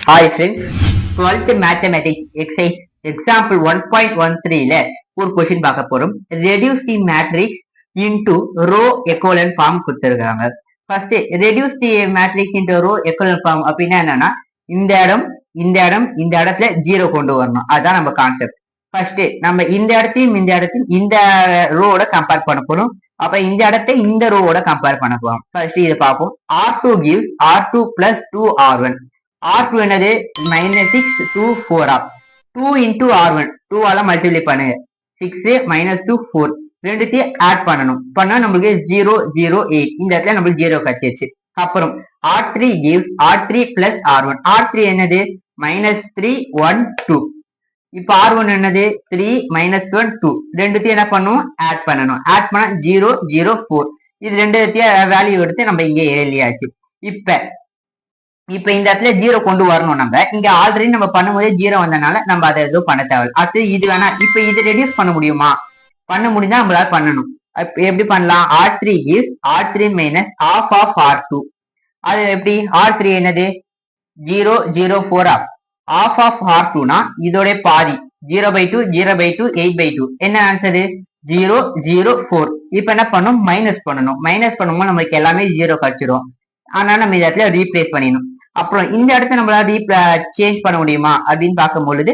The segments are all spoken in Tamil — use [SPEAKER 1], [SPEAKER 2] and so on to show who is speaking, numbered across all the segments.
[SPEAKER 1] Hi friends, 12th Mathematics Exercise Example 1.13ல ஒரு கொஸ்டின் பார்க்க போறோம். Reduce the matrix into row echelon form கொடுத்திருக்காங்க. First reduce the matrix into row echelon form அப்படின்னா என்னன்னா இந்த இடத்துல 0 கொண்டு வரணும். அதான் நம்ம கான்செப்ட். ஃபர்ஸ்ட் நம்ம இந்த இடத்தையும் இந்த ரோட கம்பேர் பண்ண போறோம். அப்புறம் இந்த இடத்தை இந்த ரோவோட கம்பேர் பண்ண போறோம். ஃபர்ஸ்ட் இதை பார்ப்போம். R2 gives R2 plus 2R1. R2 என்னது -6 2 4 2 into R1 2 ஆல மல்டிப்ளை பண்ணுங்க 6 -2 4 ரெண்டுத்தையும் ஆட் பண்ணா நம்மளுக்கு 0 0 8 இந்த இடத்துல நம்மளுக்கு 0 கிடைச்சிருச்சு. அப்புறம் R3 gives R3 plus R1. R3 என்னது -3 1 2. இப்ப R1 என்னது 3 -1 2 ரெண்டுத்தையும் என்ன பண்ணும் ஆட் பண்ணணும். ஆட் பண்ணா 0 0 4 இது ரெண்டுத்தையும் வேல்யூ எடுத்து நம்ம இங்க எழுதியாச்சு. இப்ப இந்த இடத்துல 0 கொண்டு வரணும். நம்ம இங்க ஆல்ரெடி நம்ம பண்ணும்போதே 0 வந்தனால நம்ம அதை எதுவும் பண்ண தேவை. அடுத்து இது வேணா இப்ப இது ரெடியூஸ் பண்ண முடியுமா? பண்ண முடிஞ்சா நம்மளால பண்ணணும். எப்படி பண்ணலாம்? R3 gives R3 minus half of R2. அது எப்படி? R3 என்னது 0 0 4 half of R2னா இதோட பாதி 0/2 0/2 8/2 என்ன ஆன்சரு 0 0 4. இப்ப என்ன பண்ணும்? மைனஸ் பண்ணணும். மைனஸ் பண்ணும்போது நமக்கு எல்லாமே 0 கிடைச்சிடும். அதனால நம்ம இந்த இடத்துல ரீப்ளேஸ் பண்ணிடணும். அப்புறம் இந்த இடத்த நம்மளால சேஞ்ச் பண்ண முடியுமா அப்படின்னு பார்க்கும் பொழுது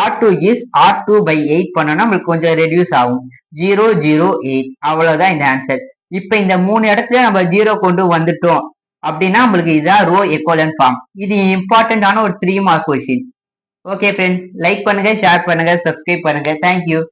[SPEAKER 1] R2 is R2/8 பண்ணோம்னா நம்மளுக்கு கொஞ்சம் ரெடியூஸ் ஆகும் 0 0 8 அவ்வளவுதான் இந்த ஆன்சர். இப்ப இந்த 3 இடத்துல நம்ம 0 கொண்டு வந்துட்டோம் அப்படின்னா நம்மளுக்கு இதுதான் ரோ எக்கோலன் ஃபார்ம். இது இம்பார்ட்டன்டான ஒரு 3 mark question. Okay friends, like பண்ணுங்க, ஷேர் பண்ணுங்க, சப்ஸ்கிரைப் பண்ணுங்க. தேங்க்யூ.